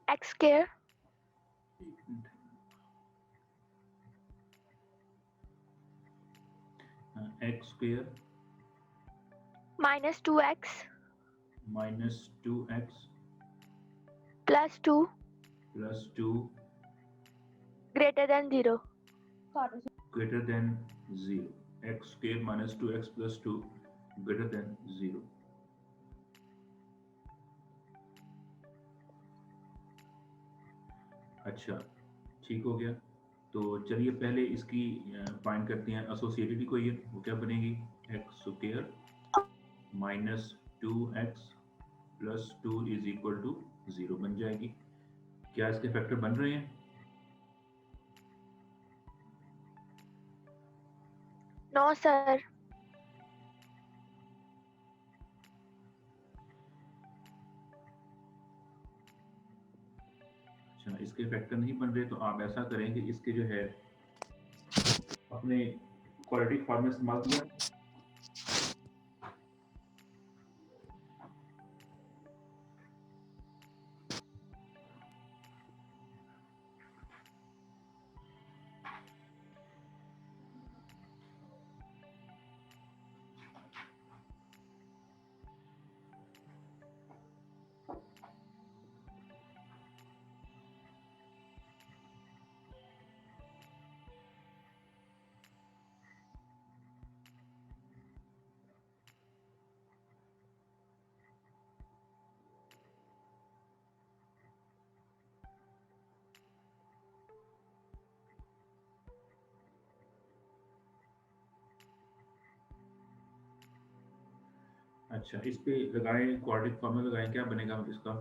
X square x square minus 2x minus 2x plus 2 plus 2 greater than 0। greater than 0. X square minus 2x plus 2 greater than 0. अच्छा, ठीक हो गया। तो चलिए पहले इसकी फाइंड करते हैं एसोसिएटेड इक्वेशन। वो क्या बनेगी? X square minus 2x plus 2 is equal to 0 बन जाएगी। क्या इसके फैक्टर बन रहे हैं? No sir. अच्छा, इसके फैक्टर नहीं बन रहे, तो आप ऐसा करें कि इसके जो है अपने क्वाड्रेटिक फॉर्म में इस्तेमाल किया। अच्छा, इस पे लगाएं, क्वाड्रेटिक फॉर्म में लगाएं, क्या बनेगा इसका?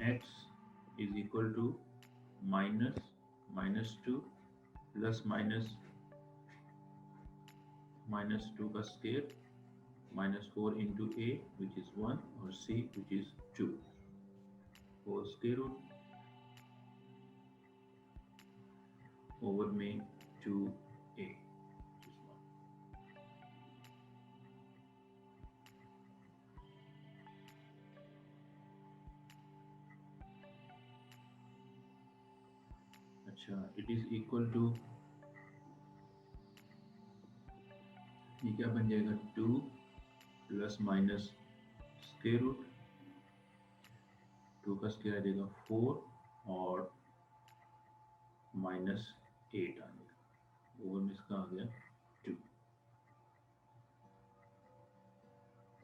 X is equal to minus two plus minus two का square minus 4 into a which is 1 और सी विच इज 2 और स्केयर रूट ओवर में 2a। अच्छा, इट इज इक्वल टू, ये क्या बन जाएगा? 2 प्लस माइनस स्केयर रूट 2 का स्केयर आ जाएगा 4 और माइनस 8 आ जाएगा, ओवर में इसका आ गया 2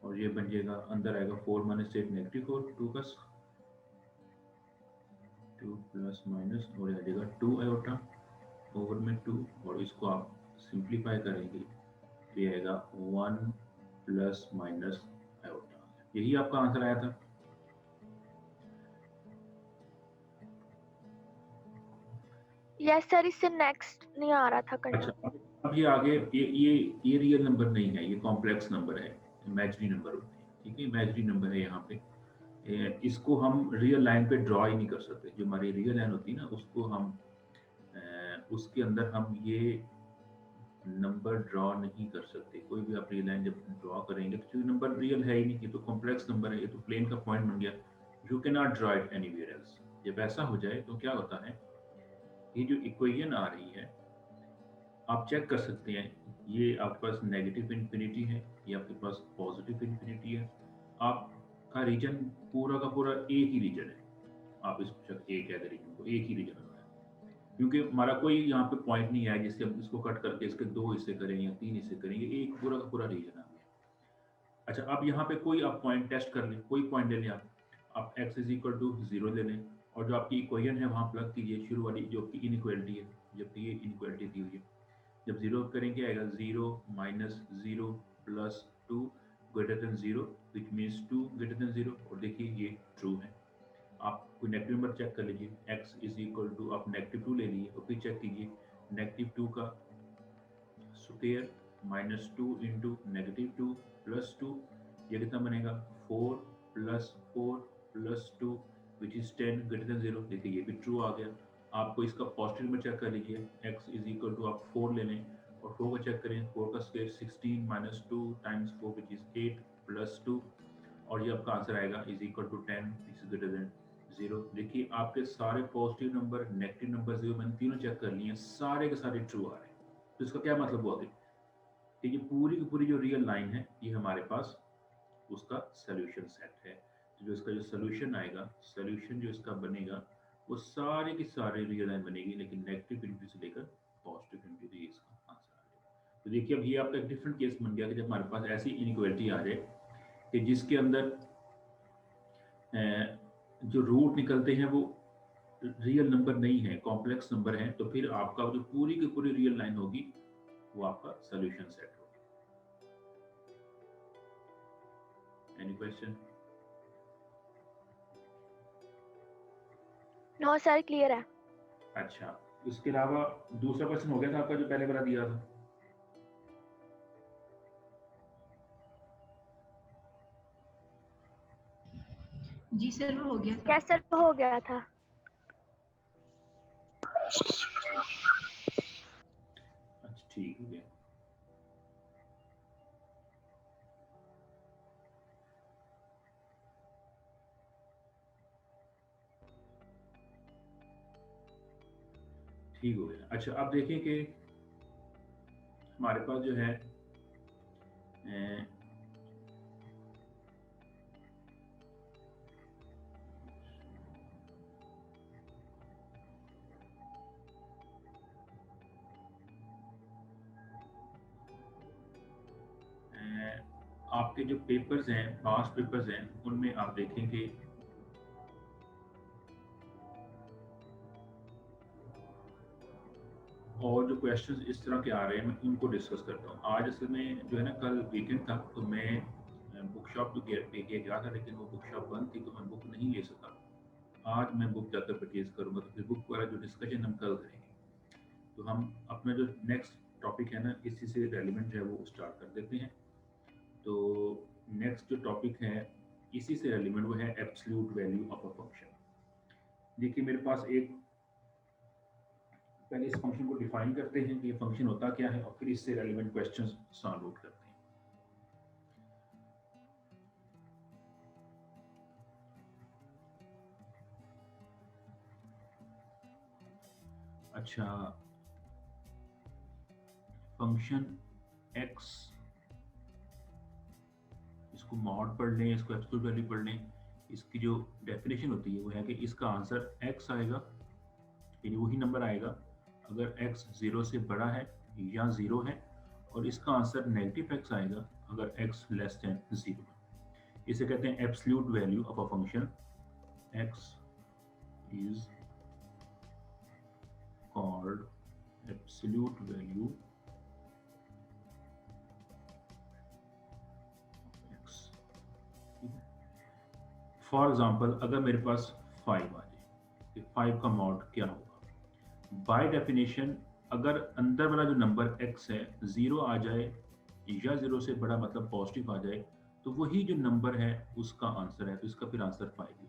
और ये बन जाएगा, अंदर आएगा 4 माइनस 8 नेगेटिव 4, 2 का 2 प्लस माइनस और आ जाएगा 2 आयोटा ओवर में 2 और इसको आप सिंप्लीफाई करेंगे तो ये आएगा 1 प्लस माइनस आयोटा। यही आपका आंसर आया था। यस सर, इससे नेक्स्ट नहीं आ रहा था करना। अच्छा, अब ये आगे ये रियल नंबर नहीं है, ये कॉम्प्लेक्स नंबर है, इमेजिनरी नंबर होते हैं। ठीक है, इमेजिनरी नंबर है यहाँ पे। इसको हम रियल लाइन पे ड्रॉ ही नहीं कर सकते। जो हमारी रियल लाइन होती है ना, उसको हम उसके अंदर हम ये नंबर ड्रॉ नहीं कर सकते। कोई भी आप रियल लाइन जब ड्रॉ करेंगे तो जो नंबर रियल है ही नहीं, ये तो कॉम्प्लेक्स नंबर है, ये तो प्लेन का पॉइंट बन गया। You can not draw it anywhere else. जब ऐसा हो जाए तो क्या होता है, ये जो इक्वेशन आ रही है आप चेक कर सकते हैं, ये आपके पास नेगेटिव इन्फिनिटी है, ये आपके पास पॉजिटिव इन्फिनिटी है। आपका रीजन पूरा का पूरा एक ही रीजन है। आप इसको एक कह दे रीजन को, एक ही रीजन है, क्योंकि हमारा कोई यहाँ पे पॉइंट नहीं है जिससे हम इसको कट करके इसके 2 हिस्से करें या 3 हिस्से करेंगे, एक पूरा का पूरा रीजन आ गया। अच्छा, अब यहाँ पे कोई आप पॉइंट टेस्ट कर लें, कोई पॉइंट ले लें आप x इज इक्वल टू 0 ले लें और जो आपकी इक्वेशन है वहाँ प्लग कीजिए, शुरू वाली जो आपकी इनइक्वालिटी है, जबकि ये इनइक्वालिटी दी हुई है। जब 0 करेंगे आएगा 0 minus 0 plus 2 greater than 0 which means 2 greater than 0 और देखिए ये ट्रू है। आप कोई नेगेटिव नंबर चेक कर लीजिए, x इज इक्वल टू आप नेगेटिव 2 ले लीजिए और फिर चेक कीजिए नेगेटिव 2 का square minus 2 into negative 2 plus 2, ये कितना बनेगा? 4 plus 4 plus 2 which is 10 greater than 0। देखिए ये भी ट्रू आ गया। आपको इसका पॉजिटिव नंबर चेक कर लीजिए, x इज इक्वल टू आप 4 ले लें और 4 का चेक करें, 4 का square 16 minus 2 times 4 which is 8 plus 2, और ये आपका आंसर आएगा is equal to 10 is greater than 0। देखिए आपके सारे positive number, negative number, zero, मैंने तीनों चेक कर लिए, सारे के सारे ट्रू आ रहे हैं। तो इसका क्या मतलब हुआ कि ये पूरी की पूरी जो रियल लाइन है ये हमारे पास उसका सोल्यूशन सेट है। तो जो इसका जो सोल्यूशन आएगा, सोल्यूशन जो इसका बनेगा वो सारे की सारे रियल लाइन बनेगी, लेकिन नेगेटिव इनटू से लेकर पॉजिटिव इनटू ये इसका आंसर आ जाएगा। तो देखिए अब ये आपका एक डिफरेंट केस बन गया कि जब हमारे पास ऐसी इनइक्वालिटी आ जाए कि जिसके अंदर जो रूट निकलते हैं वो रियल नंबर नहीं है, कॉम्प्लेक्स नंबर है, तो फिर आपका जो पूरी की पूरी रियल लाइन होगी वो आपका सोल्यूशन सेट होगा। Any question? No sir, clear है। अच्छा, इसके अलावा दूसरा क्वेश्चन हो गया था आपका जो पहले वाला दिया था। जी सर वो हो गया था। यस सर, हो गया था। अच्छा ठीक हो गया। ठीक हो गया। अच्छा अब देखें कि हमारे पास जो है आपके जो पेपर्स हैं, पास्ट पेपर्स हैं, उनमें आप देखेंगे और जो क्वेश्चंस इस तरह के आ रहे हैं मैं उनको डिस्कस करता हूँ। आज असल में जो है ना, कल वीकेंड था तो मैं बुक शॉप तो गया था, लेकिन वो बुक शॉप बंद थी तो मैं बुक नहीं ले सका। आज मैं बुक जाकर परचेज करूँगा, तो फिर बुक वाला जो डिस्कशन हम कल करेंगे। तो हम अपना जो नेक्स्ट टॉपिक है ना, इसी से रेलिवेंट है वो स्टार्ट कर देते हैं। तो नेक्स्ट जो टॉपिक है इसी से रेलिवेंट वो है absolute value of a function. देखिए मेरे पास एक, पहले इस फंक्शन को डिफाइन करते हैं कि ये फंक्शन होता क्या है और फिर इससे रेलिवेंट क्वेश्चंस सॉल्व आउट करते हैं। अच्छा, फंक्शन x, इसको मॉड पढ़ लें, इसको एब्सोल्यूट वैल्यू पढ़ लें। इसकी जो डेफिनेशन होती है वो है कि इसका आंसर x आएगा, यानी वही नंबर आएगा अगर x 0 से बड़ा है या 0 है, और इसका आंसर नेगेटिव x आएगा अगर x लेस देन 0 है। इसे कहते हैं absolute value of a function. x is called absolute value of x। For example अगर मेरे पास 5 आ जाए, 5 का मॉड क्या होगा? बाय डेफिनेशन अगर अंदर वाला जो नंबर x है 0 आ जाए या 0 से बड़ा मतलब पॉजिटिव आ जाए, तो वही जो नंबर है उसका आंसर है, तो इसका फिर आंसर 5 है।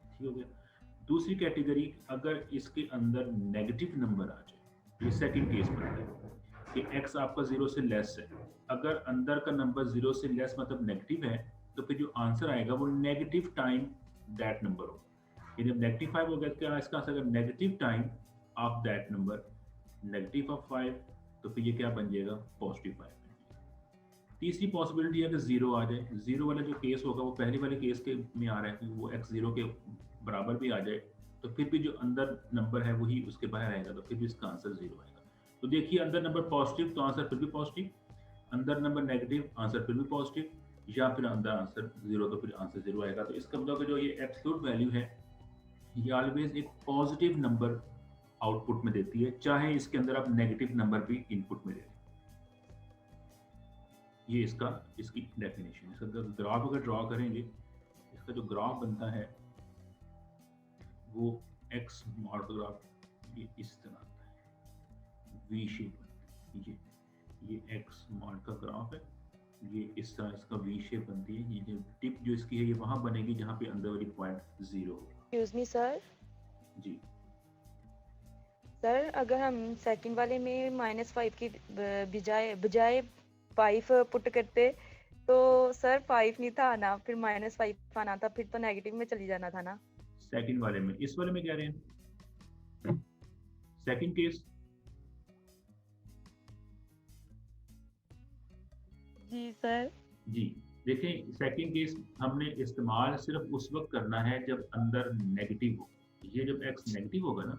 ठीक हो गया। दूसरी कैटेगरी, अगर इसके अंदर नेगेटिव नंबर आ जाए, ये सेकंड केस बनता है कि x आपका 0 से लेस है। अगर अंदर का नंबर 0 से लेस मतलब नेगेटिव है, तो फिर जो आंसर आएगा वो नेगेटिव टाइम दैट नंबर होगा। यदि नेगेटिव 5 हो गया तो इसका आंसर अगर negative time of that number, negative of 5, तो फिर ये क्या बन जाएगा? पॉजिटिव 5 बन जाएगा। तीसरी पॉसिबिलिटी है कि 0 आ जाए। 0 वाला जो केस होगा वो पहले वाले केस के में आ रहा है कि वो x 0 के बराबर भी आ जाए, तो फिर भी जो अंदर नंबर है वही उसके बाहर आएगा, तो फिर भी इसका आंसर 0 आएगा। तो देखिए अंदर नंबर पॉजिटिव तो आंसर फिर भी पॉजिटिव, अंदर नंबर नेगेटिव आंसर फिर भी पॉजिटिव, या फिर अंदर आंसर 0 तो फिर आंसर 0 आएगा। तो इसका मतलब जो ये एब्सोल्यूट वैल्यू है ये ऑलवेज एक पॉजिटिव नंबर आउटपुट में देती है, चाहे इसके अंदर आप नेगेटिव नंबर भी इनपुट में दे दें। ये इसकी डेफिनेशन। इसका ग्राफ अगर ड्रॉ करेंगे, इसका जो ग्राफ बनता है वो x मॉड का ग्राफ ये इस तरह आता है, वी शेप बनती है। ये x मॉड का ग्राफ है, ये इस तरह इसका वी शेप बनती है। ये जो टिप जो इसकी है ये वहां बनेगी जहां पे अंदर वाली पॉइंट 0 होगा। Excuse me, sir. जी सर अगर हम सेकंड वाले में -5 की बजाय बजाय 5 पुट करते तो सर 5 नहीं था आना, फिर -5 आना था, फिर तो नेगेटिव में चली जाना था ना। सेकंड वाले में, इस वाले में कह रहे हैं सेकंड केस। जी सर। जी देखें, सेकंड केस हमने इस्तेमाल सिर्फ उस वक्त करना है जब अंदर नेगेटिव हो। ये जब x नेगेटिव होगा ना,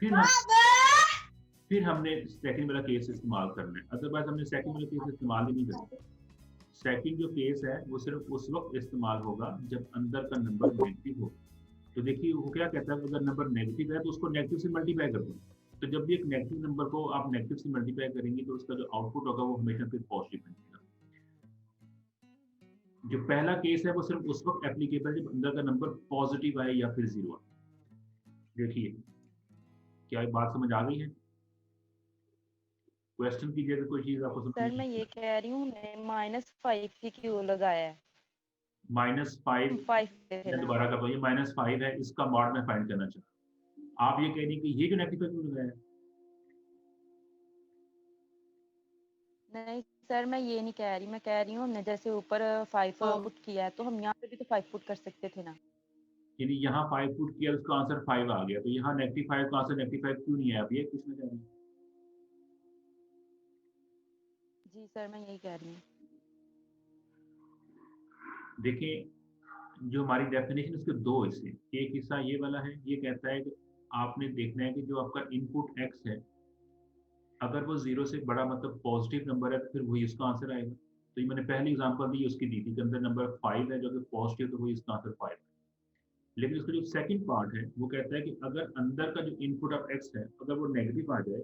फिर हमने सेकंड वाला केस इस्तेमाल करना है, अदरवाइज हमने सेकंड वाला केस इस्तेमाल ही नहीं करना। सेकंड जो केस है वो सिर्फ उस वक्त इस्तेमाल होगा जब अंदर का नंबर नेगेटिव हो। तो देखिए वो क्या कहता है, अगर नंबर नेगेटिव है तो उसको नेगेटिव से मल्टीप्लाई कर दो। तो जब भी एक नेगेटिव नंबर को आप नेगेटिव से मल्टीप्लाई करेंगे तो उसका जो आउटपुट होगा वो हमेशा फिर पॉजिटिव बनेगा। जो पहला केस है वो सिर्फ उस वक्त एप्लीकेबल जब अंदर का नंबर पॉजिटिव आए या फिर जीरो आए। देखिए क्या ये बात समझ आ गई है? क्वेश्चन कीजिए अगर कोई चीज आपको समझ सर मैं ये कह रही हूँ हमने -5 की क्यों लगाया है? -5 5 थे मैं ना। दोबारा करता हूँ, ये -5 है, इसका मॉड में फाइंड करना चाहता हूँ। आप ये कह रही कि ये जो नेगेटिव क्यों लगाया है? नहीं सर मैं ये नहीं कह रही, मैं कह रही हूँ हमने जैसे ऊपर 5 पुट किया है तो हम यहाँ पे भी तो 5 पुट कर सकते थे ना। यानी यहाँ 5 पुट किया, उसका आंसर 5 आ गया, तो यहाँ -5 का आंसर -5 क्यों नहीं आया? आप ये पूछना चाह रही हैं? जी सर मैं यही कह रही हूँ। देखिए जो हमारी डेफिनेशन उसके दो हिस्से, एक हिस्सा ये वाला है, ये कहता है कि आपने देखना है कि जो आपका इनपुट x है अगर वो 0 से बड़ा मतलब पॉजिटिव नंबर है तो फिर वही उसका आंसर आएगा। तो ये मैंने पहली एग्जांपल दी उसकी दी थी कि अंदर नंबर 5 है जो कि पॉजिटिव, तो वही इसका आंसर 5 है। लेकिन उसका जो सेकंड पार्ट है वो कहता है कि अगर अंदर का जो इनपुट ऑफ x है अगर वो नेगेटिव आ जाए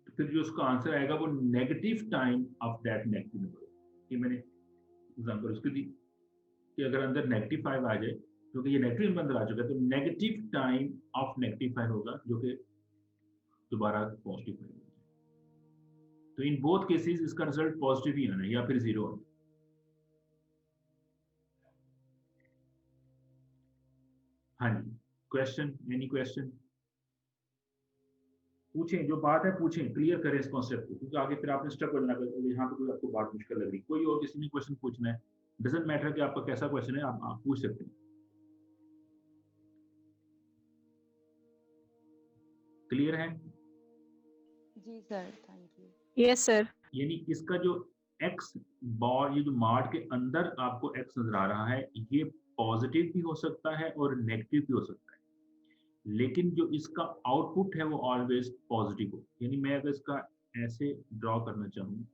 तो फिर जो उसका आंसर आएगा वो negative time of that negative number. ये मैंने एग्जांपल उसकी दी कि अगर अंदर -5 आ जाए, क्योंकि ये नेगेटिव नंबर अंदर आ चुका है, तो नेगेटिव टाइम ऑफ -5 होगा जो कि दोबारा पॉजिटिव होगा। तो इन बोथ केसेस इसका रिजल्ट पॉजिटिव ही आना है या फिर 0 आना। हाँ जी, क्वेश्चन, एनी क्वेश्चन? पूछें, जो बात है पूछें, क्लियर करें इस कॉन्सेप्ट को, क्योंकि आगे फिर आपने स्टक हो जाना अगर यहाँ पे कोई आपको बात मुश्किल लग रही। कोई और किसी ने क्वेश्चन पूछना है, डजंट मैटर कि आपका कैसा क्वेश्चन है, आप पूछ सकते हैं। क्लियर है? जी sir thank you. Yes sir. यानी इसका जो x बार, ये जो मार्ड के अंदर आपको x नजर आ रहा है, ये पॉजिटिव भी हो सकता है और नेगेटिव भी हो सकता है, लेकिन जो इसका आउटपुट है वो ऑलवेज पॉजिटिव हो। यानी मैं अगर इसका ऐसे ड्रॉ करना चाहूँ,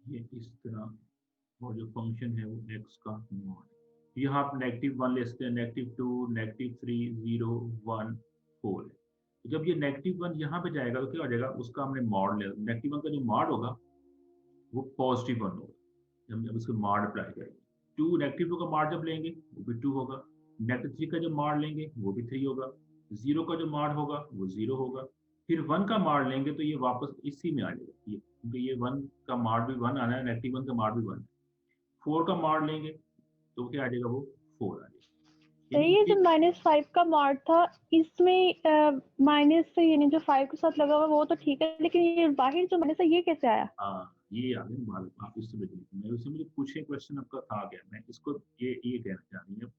ये इस तरह, और जो फंक्शन है वो x का मॉड, यहाँ आप -1 ले सकते हैं, -2, -3, 0, 1, 4 है। तो जब ये -1 यहाँ पे जाएगा तो क्या हो जाएगा, उसका हमने मॉड ले, -1 का जो मॉड होगा वो +1 होगा जब जब इसको मॉड अप्लाई करेंगे। -2 का मॉड जब लेंगे वो भी 2 होगा, -3 का जो मॉड लेंगे वो भी 3 होगा, 0 का जो मॉड होगा वो 0 होगा, फिर 1 का मॉड लेंगे तो ये वापस इसी में आ जाएगा, ये क्योंकि ये 1 का मॉड भी 1 आना है, -1 का मॉड भी 1। 4 का मॉड लेंगे तो क्या आ जाएगा, वो 4 आ जाएगा। तो ये जो -5 का मॉड था, इसमें माइनस यानी जो 5 के साथ लगा हुआ वो तो ठीक है, लेकिन ये बाहर जो माइनस है ये कैसे आया? हाँ ये आ गया मालूम, आप इससे बदलिए, मैं उससे मुझे पूछे क्वेश्चन आपका था क्या, मैं इसको ये कहना चाह रही हूँ,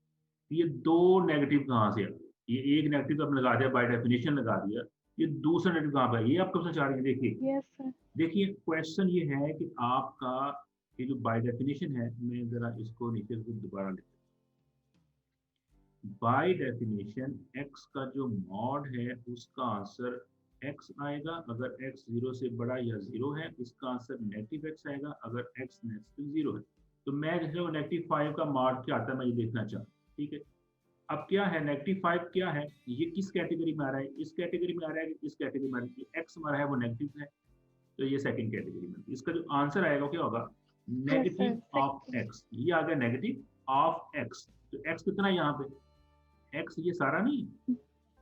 ये दो नेगेटिव कहाँ से आ गए? ये एक नेगेटिव तो आपने लगा दिया, बाय डेफिनेशन लगा दिया, ये दूसरा नेगेटिव कहाँ पे? ये आप कब से चाह रही हैं? देखिए यस सर। देखिए क्वेश्चन ये है कि आपका ये जो बाय डेफिनेशन है, मैं जरा इसको नीचे से दोबारा लिख, बाय डेफिनेशन x का जो मॉड है उसका आंसर x आएगा अगर x 0 से बड़ा या 0 है, इसका आंसर -x आएगा अगर x नेगेटिव 0 है। तो मैं जो -5 का मॉड क्या आता है मैं ये देखना चाहता हूँ, ठीक है। अब क्या है -5 क्या है, ये किस कैटेगरी में आ रहा है? इस कैटेगरी में आ रहा है कि इस कैटेगरी में आ रहा है? x हमारा है वो नेगेटिव है, तो ये सेकंड कैटेगरी में, इसका जो आंसर आएगा क्या होगा, नेगेटिव ऑफ x। ये आ गया नेगेटिव ऑफ x, तो x कितना है यहाँ पे, x ये सारा नहीं,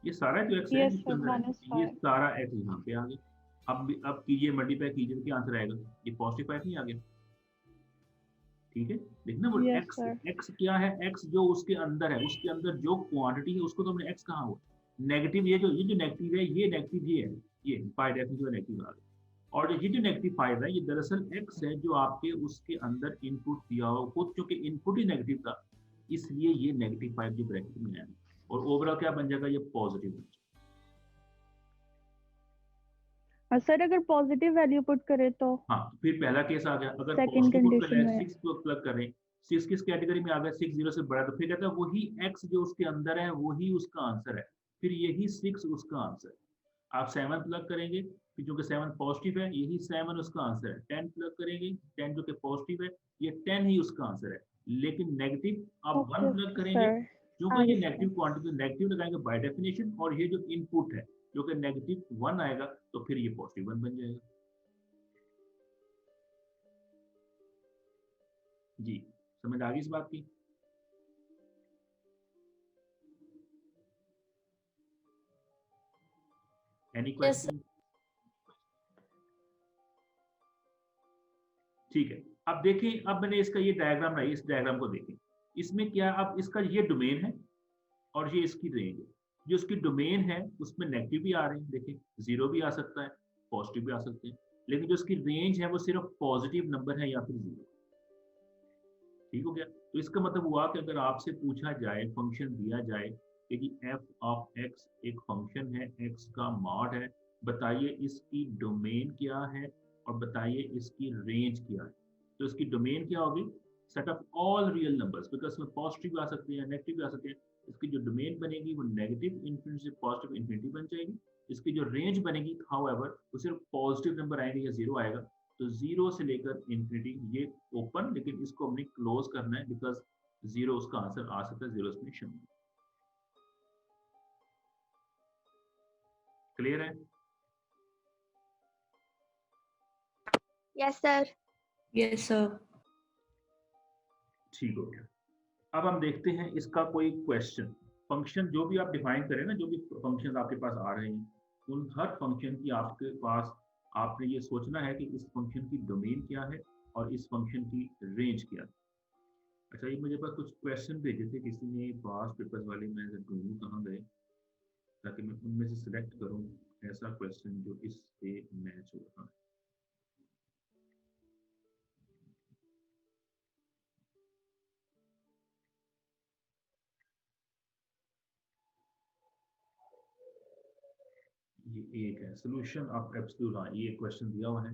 ये सारा जो x है यस इसके सर, अंदर है, ये सारा x यहाँ पे आ गया। अब कीजिए, मल्टीप्लाई कीजिए तो क्या आंसर आएगा, ये +5 नहीं आ गया, ठीक है, देखना वो Yes, x sir. x क्या है, x जो उसके अंदर है, उसके अंदर जो क्वांटिटी है उसको तो हमने x कहा हुआ। नेगेटिव ये जो नेगेटिव है, ये नेगेटिव ये है, ये बाय डेफिनेशन नेगेटिव आ गया। और ये जो नेगेटिव 5 है, ये दरअसल x है जो आपके उसके अंदर इनपुट दिया हो, खुद चूंकि इनपुट ही नेगेटिव था, इसलिए ये नेगेटिव 5 जो ब्रैकेट में आया। और ओवरऑल क्या बन जाएगा, ये पॉजिटिव बन जाएगा। और सर अगर पॉजिटिव वैल्यू पुट करे तो हाँ, फिर पहला केस आ गया, अगर Second पॉजिटिव पुट कर condition रहे हैं, में। 6 को प्लग कर रहे हैं, 6 किस कैटेगरी में आ गया, 6 0 से बड़ा, तो फिर कहता है वही x जो उसके अंदर है वही उसका आंसर है, फिर यही 6 उसका आंसर है। आप 7 प्लग करेंगे, फिर जो कि 7 पॉजिटिव है, यही 7 उसका आंसर है। 10 प्लग करेंगे, 10 जो कि पॉजिटिव है, ये 10 ही उसका आंसर है। लेकिन नेगेटिव आप 1 प्लग करेंगे, सर क्योंकि ये नेगेटिव क्वांटिटी नेगेटिव लगाएंगे बाय डेफिनेशन, और ये जो इनपुट है जो कि नेगेटिव 1 आएगा, तो फिर ये पॉजिटिव 1 बन जाएगा। जी, समझ आ गई इस बात की? Any question? ठीक है, अब देखें, अब मैंने इसका ये डायग्राम बनाई, इस डायग्राम को देखें। इसमें क्या, अब इसका ये डोमेन है और ये इसकी रेंज है। जो इसकी डोमेन है उसमें नेगेटिव भी आ रहे हैं, देखें 0 भी आ सकता है, पॉजिटिव भी आ सकते हैं, लेकिन जो इसकी रेंज है वो सिर्फ पॉजिटिव नंबर है या फिर 0। ठीक हो गया? तो इसका मतलब हुआ कि अगर आपसे पूछा जाए, फंक्शन दिया जाए कि जी f ऑफ x एक फंक्शन है, x का मॉड है, बताइए इसकी डोमेन क्या है और बताइए इसकी रेंज क्या है। तो इसकी डोमेन क्या होगी, set of all real numbers, because इसमें पॉजिटिव भी आ सकते हैं, नेगेटिव भी आ सकते हैं। इसकी जो डोमेन बनेगी वो नेगेटिव इन्फिनिटी से पॉजिटिव इन्फिनिटी बन जाएगी। इसकी जो रेंज बनेगी, हाउएवर, वो सिर्फ पॉजिटिव नंबर आएंगे या 0 आएगा। तो 0 से लेकर इन्फिनिटी ये ओपन, लेकिन इसको हमने क्लोज करना है, बिकॉज 0 उसका आंसर आ सकता है, 0 इसमें शामिल। क्लियर है? Yes, sir. Yes, sir. ठीक हो गया। अब हम देखते हैं इसका कोई क्वेश्चन। फंक्शन जो भी आप डिफाइन करें ना, जो भी फंक्शन आपके पास आ रहे हैं, उन हर फंक्शन की आपके पास आपने ये सोचना है कि इस फंक्शन की डोमेन क्या है और इस फंक्शन की रेंज क्या है। अच्छा, ये मुझे पास कुछ क्वेश्चन भेजे थे किसी ने, पास पेपर्स वाले, मैं ढूंढूं कहाँ गए, ताकि मैं उनमें से सिलेक्ट करूं ऐसा क्वेश्चन जो इससे मैच हो रहा है। ये एक है सोल्यूशन ऑफ एब्सोल्यूट, हाँ ये क्वेश्चन दिया हुआ है।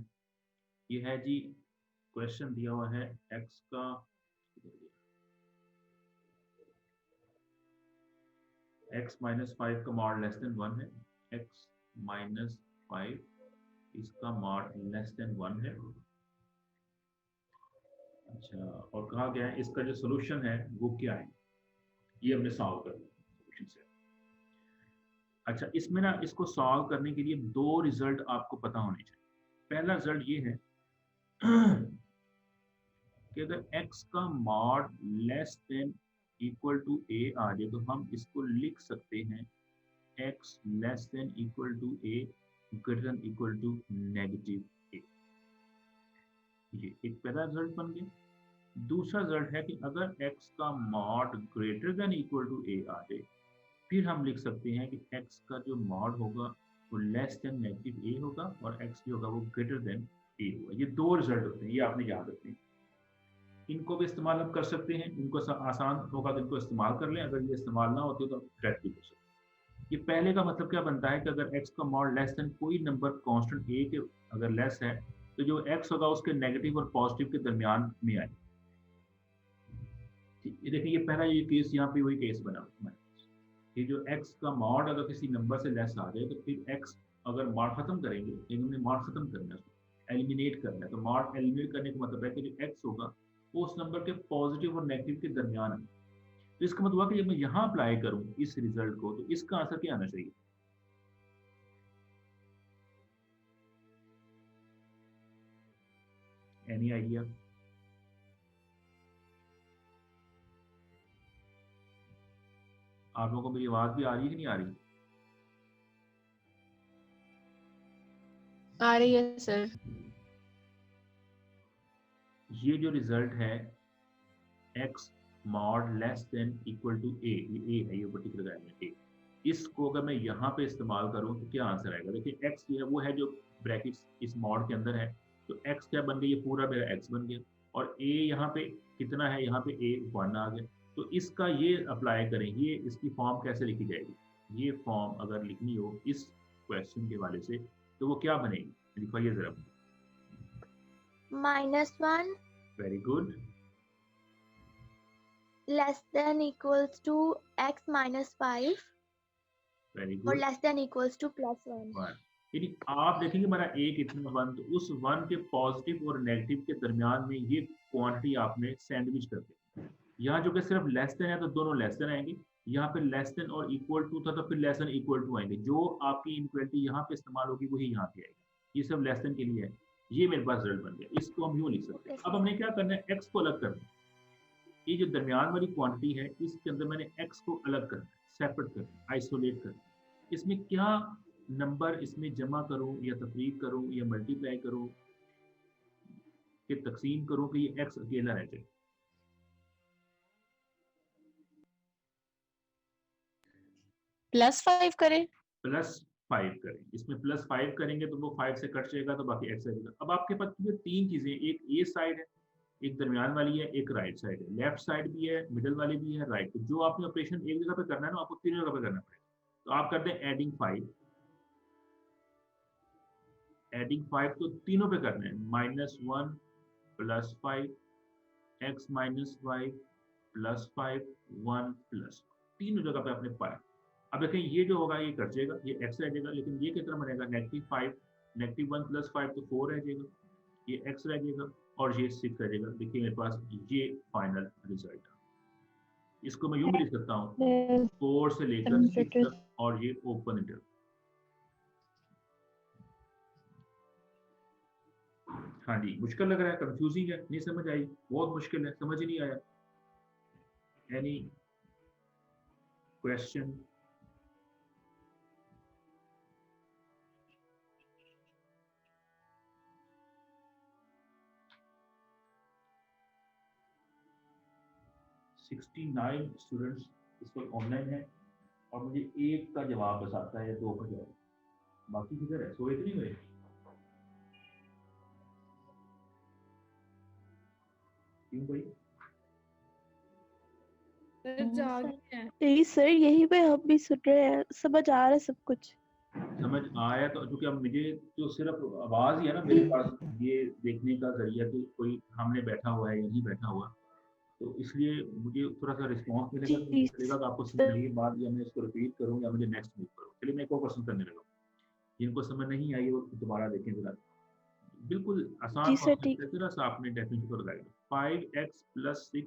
ये है जी, क्वेश्चन दिया हुआ है x का, x माइनस 5 का मॉड लेस देन 1 है, x माइनस 5 इसका मॉड लेस देन 1 है। अच्छा, और कहा गया है इसका जो सोल्यूशन है वो क्या है, ये हमने सॉल्व करना है सोल्यूशन से। अच्छा, इसमें ना इसको सॉल्व करने के लिए 2 रिजल्ट आपको पता होने चाहिए। पहला रिजल्ट ये है कि अगर x का mod less than equal to a आ जाए, तो हम इसको लिख सकते हैं x less than equal to a greater than equal to negative a। ये एक पहला रिजल्ट बन गया। दूसरा रिजल्ट है कि अगर x का mod greater than equal to a आ जाए, फिर हम लिख सकते हैं कि x का जो मॉड होगा वो लेस देन नेगेटिव a होगा और x जो होगा वो ग्रेटर देन a होगा। ये 2 रिजल्ट होते हैं, ये आपने याद रखने हैं। इनको भी इस्तेमाल हम कर सकते हैं, इनको आसान होगा तो इनको इस्तेमाल कर लें, अगर ये इस्तेमाल ना होते तो डायरेक्ट भी कर सकते हैं। ये पहले का मतलब क्या बनता है कि अगर x का मॉड लेस देन कोई नंबर कांस्टेंट a के अगर लेस है, तो जो x होगा उसके नेगेटिव और पॉजिटिव के दरमियान में आए। ये देखिए, ये पहला ये केस, यहाँ पे वही केस बना हुआ है। ये जो x का मॉड अगर किसी नंबर से लेस आ जाए, तो फिर x अगर मॉड खत्म करेंगे, लेकिन हमने मॉड खत्म करना है, एलिमिनेट करना है, तो मॉड एलिमिनेट करने का मतलब है कि जो x होगा वो उस नंबर के पॉजिटिव और नेगेटिव के दरमियान है। तो इसका मतलब हुआ कि जब मैं यहाँ अप्लाई करूँ इस रिजल्ट को, तो इसका आंसर क्या आना चाहिए? Any idea? आप लोगों को मेरी आवाज भी आ रही है कि नहीं आ रही? आ रही है सर। ये जो रिजल्ट है x mod less than equal to a, ये है, ये पर्टिकुलर एलिमेंट ए। इसको अगर मैं यहाँ पे इस्तेमाल करूँ तो क्या आंसर आएगा? देखिए x जो है वो है जो ब्रैकेट्स इस मॉड के अंदर है, तो x क्या बन गया, ये पूरा मेरा x बन गया, और a यहाँ पे कितना है, यहाँ पे a 1 आ गया। तो इसका ये अप्लाई करें, ये इसकी फॉर्म कैसे लिखी जाएगी? ये फॉर्म अगर लिखनी हो इस क्वेश्चन के वाले से तो वो क्या बनेगी, लिखवाइए जरा। -1 very good, less than equals to x minus 5 very और good. less than equals to +1। यानी आप देखेंगे हमारा a कितना 1, तो उस 1 के पॉजिटिव और नेगेटिव के दरमियान में ये क्वांटिटी आपने सैंडविच कर दी। यहाँ जो कि सिर्फ लेस देन है तो दोनों लेस देन आएंगे, यहाँ पे लेस देन और इक्वल टू था तो फिर लेस देन इक्वल टू आएंगे। जो आपकी इनक्वलिटी यहाँ पे इस्तेमाल होगी वही यहाँ पे आएगी। ये सब लेस देन के लिए है। ये मेरे पास रिजल्ट बन गया, इसको हम यूँ लिख सकते हैं। अब हमने क्या करना है, x को अलग करना है। ये जो दरमियान वाली क्वांटिटी है इसके अंदर मैंने x को अलग करना है, सेपरेट करना है, आइसोलेट करना है। इसमें क्या नंबर इसमें जमा करूं या तफरीक करूं या मल्टीप्लाई करूं कि तकसीम करूं कि ये x अकेला रह जाए? +5 करें। +5 करें। इसमें +5 करेंगे तो वो 5 से कट जाएगा तो बाकी x रहेगा। अब आपके पास ये तीन चीजें, एक ये साइड है, एक दरमियान वाली है, एक राइट साइड है। लेफ्ट साइड भी है, मिडल वाली भी है, राइट। तो जो आपने ऑपरेशन एक जगह पे करना है ना, आपको तीनों जगह पे करना पड़ेगा। तो आप करते हैं एडिंग 5, तो तीनों पे करना है, -1 +5 x -5 +5 1 +, तीनों जगह पे आपने पाया। अब देखें ये जो होगा ये कट जाएगा, ये x रह जाएगा, लेकिन ये कितना बनेगा, -5 -1 +5 तो 4 रह जाएगा, ये x रह जाएगा और ये 6 रह जाएगा। देखिए मेरे पास ये फाइनल रिजल्ट। इसको मैं यूं भी लिख सकता हूँ 4 से लेकर 6 तक और ये ओपन इंटरवल। हाँ जी, मुश्किल लग रहा है, कंफ्यूजिंग है, नहीं समझ आई? बहुत मुश्किल है, समझ ही नहीं आया। Any question? स्टूडेंट्स इस वक्त ऑनलाइन है और मुझे एक का जवाब बस आता है या 2 का जवाब, बाकी किधर है? सोए तो नहीं हुए? क्यों भाई? नहीं सर, यही पे हम भी सुन रहे हैं, समझ आ रहा है सब कुछ। समझ आया तो, क्योंकि अब मुझे तो सिर्फ आवाज ही है ना मेरे पास, ये देखने का जरिया कि कोई सामने बैठा हुआ है या नहीं बैठा हुआ, तो इसलिए मुझे थोड़ा सा रिस्पॉन्स मिलेगा तो मुझे चलेगा कि आपको समझ आई बात, या मैं इसको रिपीट करूँ या मुझे नेक्स्ट मूव करूँ। चलिए मैं एक और क्वेश्चन करने लगा, जिनको समझ नहीं आई वो दोबारा देखें जरा। बिल्कुल आसान क्वेश्चन है, जरा सा आपने डेफिनेशन को लगाया। 5x + 6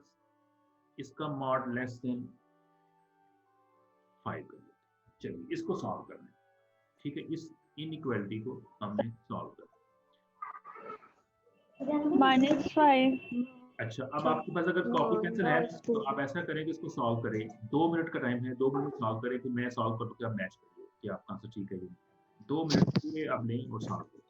इसका मॉड लेस देन 5 कर लेते हैं। चलिए इसको सॉल्व करना है, ठीक है? इस इनइक्वालिटी को हमने सॉल्व करना। -5। अच्छा, अब आपके पास अगर कॉपी पेंसिल है तो आप ऐसा करें कि इसको सॉल्व करें। 2 मिनट का टाइम है, 2 मिनट सॉल्व करें, फिर मैं सॉल्व करूँ, क्या मैच करिए कि आपका आंसर ठीक है। 2 मिनट पूरे आप लें और सॉल्व करें।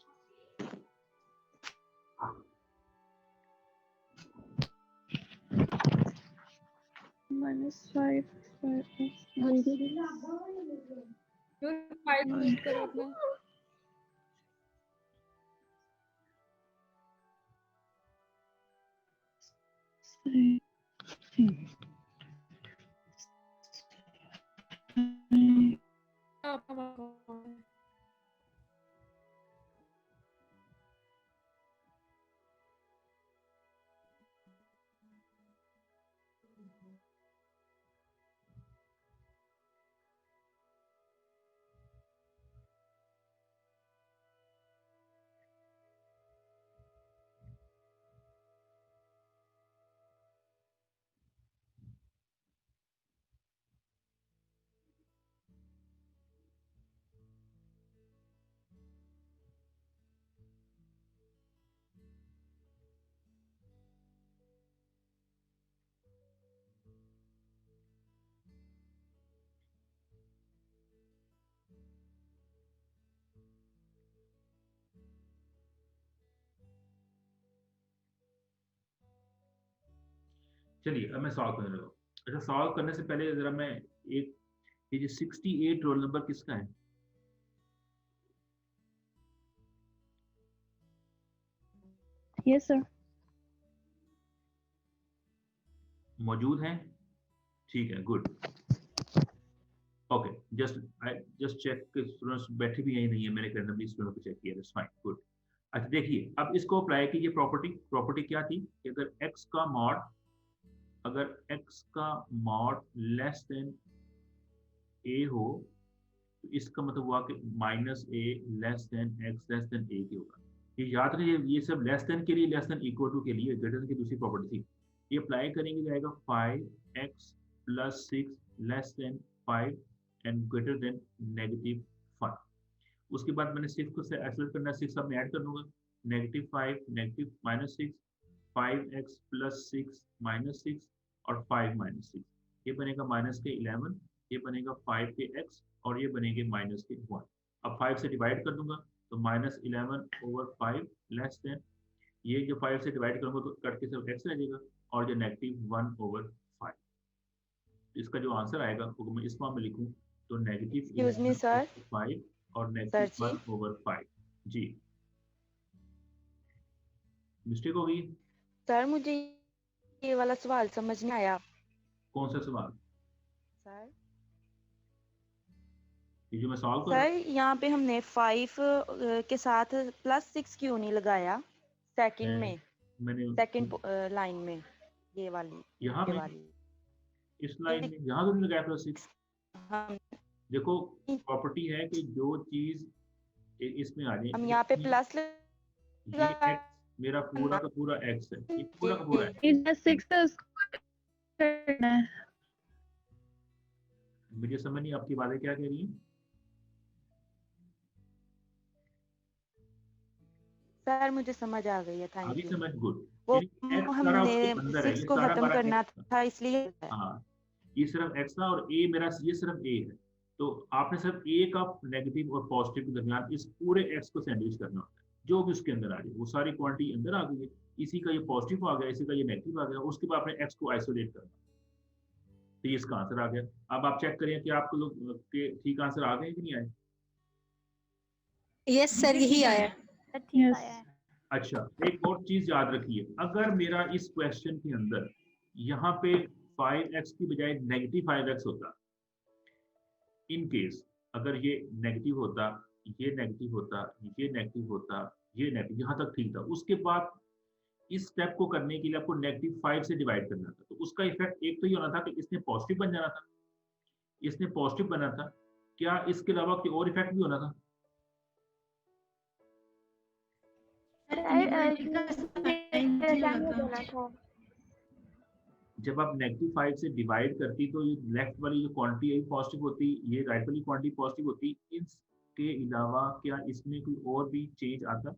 चलिए अब मैं सॉल्व करने लगा। अच्छा, सॉल्व करने से पहले जरा मैं एक, ये जो 68 रोल नंबर किसका है? Yes sir. मौजूद हैं? ठीक है, गुड। ओके, जस्ट चेक कि स्टूडेंट्स बैठे भी हैं या नहीं है, मैंने रैंडमली स्टूडेंट को चेक किया, दैट्स फाइन, गुड। अच्छा देखिए, अब इसको अप्लाई कीजिए प्रॉपर्टी क्या थी कि अगर x का मॉड लेस देन a हो तो इसका मतलब हुआ कि minus a less than x less then a की होगा। ये याद रखिए, ये सब लेस देन के लिए, लेस देन इक्वल टू के लिए, ग्रेटर देन की दूसरी प्रॉपर्टी थी। ये अप्लाई करेंगे जाएगा 5x + 6 less than 5 and greater than -5। उसके बाद मैंने 6 को एक्सेलरेट करना है, 6 अब मैं ऐड कर दूंगा, -5 -6 5x + 6 -6 और 5 -6, ये बनेगा माइनस के 11, ये बनेगा 5 के x और ये बनेंगे माइनस के 1। अब 5 से डिवाइड कर दूंगा तो -11/5 लेस देन, ये जो 5 से डिवाइड करूंगा तो करके सिर्फ x रह जाएगा और जो -1/5। इसका जो आंसर आएगा वो मैं इस फॉर्म में लिखूं तो Excuse me, sir. -5 और Sir जी। -1/5। जी, मिस्टेक हो गई? सर मुझे ये वाला सवाल समझ नहीं आया। कौन सा सवाल? सर ये जो मैं सॉल्व कर रहा हूं? सर यहाँ पे हमने 5 के साथ +6 क्यों नहीं लगाया सेकंड में, मैंने सेकंड लाइन में, ये वाली यहाँ ये में वाली इस लाइन में यहाँ तो नहीं लगाया +6। हम देखो प्रॉपर्टी है कि जो चीज इसमें आ जाए, हम यहाँ पे प्लस ये x मेरा पूरा का पूरा x है, ये पूरा का पूरा है। इधर 6 का स्क्वायर करना है। मुझे समझ नहीं आपकी बातें क्या कह रही हैं। सर मुझे समझ आ गई है, थैंक अभी यू। समझ, गुड। वो x सारा हमने उसके अंदर है, 6 ये को सारा खत्म हमारा करना x था। था इसलिए। हाँ, ये सिर्फ x था और a मेरा, ये सिर्फ a है, तो आपने सिर्फ a का नेगेटिव और पॉजिटिव के दरमियान इस पूरे x को सैंडविच करना होता है, जो भी उसके अंदर आ जाए वो सारी क्वांटिटी अंदर आ गई है, इसी का ये पॉजिटिव आ गया, इसी का ये नेगेटिव आ गया, उसके बाद आपने x को आइसोलेट करना, तो ये इसका आंसर आ गया। अब आप चेक करिए कि आपको लोग के ठीक आंसर आ गए कि नहीं आए। यस सर, यही आया। Yes. अच्छा, एक और चीज याद रखिए, अगर मेरा इस क्वेश्चन के अंदर यहाँ पे 5x की बजाय -5x होता, इन केस अगर ये नेगेटिव होता, ये नेगेटिव होता, ये नेगेटिव होता, ये नेगेटिव, यहाँ तक ठीक था, उसके बाद इस स्टेप को करने के लिए आपको -5 से डिवाइड करना था, तो उसका इफेक्ट एक तो ये होना था कि इसने पॉजिटिव बन जाना था, इसने पॉजिटिव बना था, क्या इसके अलावा कोई और इफेक्ट भी होना था? जब आप -5 से डिवाइड करती तो ये लेफ्ट वाली जो क्वांटिटी है पॉजिटिव होती, ये राइट वाली क्वांटिटी पॉजिटिव होती, इसके अलावा क्या इसमें कोई और भी चेंज आता?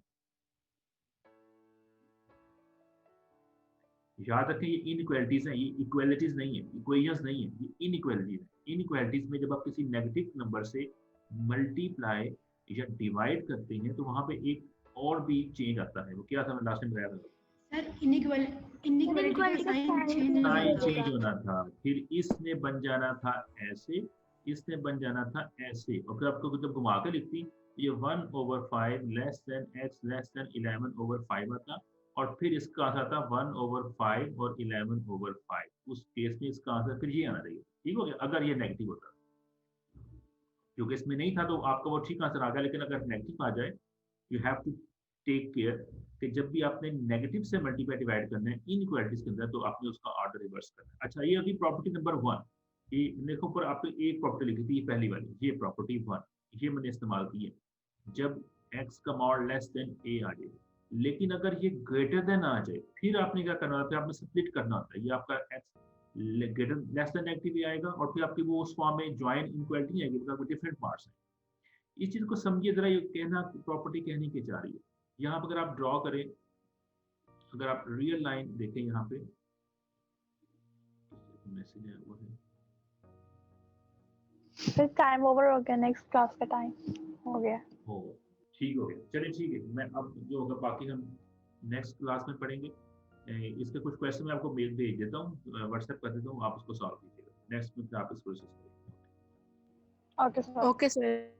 याद रखें, ये इनइक्वालिटीज हैं, ये इक्वालिटीज नहीं है, इक्वेशंस नहीं है, ये इनइक्वालिटीज है। इनइक्वालिटीज में जब आप किसी नेगेटिव नंबर से मल्टीप्लाई या डिवाइड करते हैं तो वहां पे एक और भी चेंज आता है, वो क्या था, मैं लास्ट टाइम बताया था सर, इनइक्वालिटी का साइन चेंज होना था, फिर इसने बन जाना था ऐसे, इसने बन जाना था ऐसे, और फिर आपको जब घुमा के लिखती ये 1/5 less than x less then 11/5 आता, और फिर इसका आंसर था 1/5 और 11/5। उस केस में इसका आंसर फिर ये आना चाहिए, ठीक हो गया, अगर ये नेगेटिव होता, क्योंकि इसमें नहीं था तो आपका वो ठीक आंसर आ गया, लेकिन अगर नेगेटिव आ जाए you have to take care कि जब भी आपने नेगेटिव से मल्टीप्लाई डिवाइड करना है इनइक्वालिटीज के अंदर, तो आपने उसका ऑर्डर रिवर्स करना है। अच्छा, ये अभी प्रॉपर्टी नंबर 1, ये देखो पर आपने एक प्रॉपर्टी लिखी थी, ये पहली वाली, ये प्रॉपर्टी 1, ये मैंने इस्तेमाल की है जब x का मॉड लेस देन a आ जाए, लेकिन अगर ये ग्रेटर देन आ जाए फिर आपने क्या करना होता है, आपने स्प्लिट करना होता है, ये आपका x greater less than negative आएगा और फिर आपकी वो उस फॉर्म में ज्वाइन इनइक्वालिटी आएगी, मतलब डिफरेंट पार्ट्स हैं। इस चीज को समझिए जरा, ये कहना प्रॉपर्टी कहने की जा रही है। यहाँ पर अगर आप ड्रॉ करें, अगर आप रियल लाइन देखें, यहाँ पे मैसेज है वो है, फिर टाइम ओवर हो गया, नेक्स्ट क्लास का टाइम हो गया। हो ठीक हो गया, चलिए ठीक है, मैं अब जो होगा बाकी हम नेक्स्ट क्लास में पढ़ेंगे। इसके कुछ क्वेश्चन मैं आपको मेल भेज देता हूँ, व्हाट्सएप कर देता हूँ, आप उसको सॉल्व कीजिएगा। नेक्स्ट में फिर आप इसको प्रोसेस करेंगे। Okay sir. Okay sir.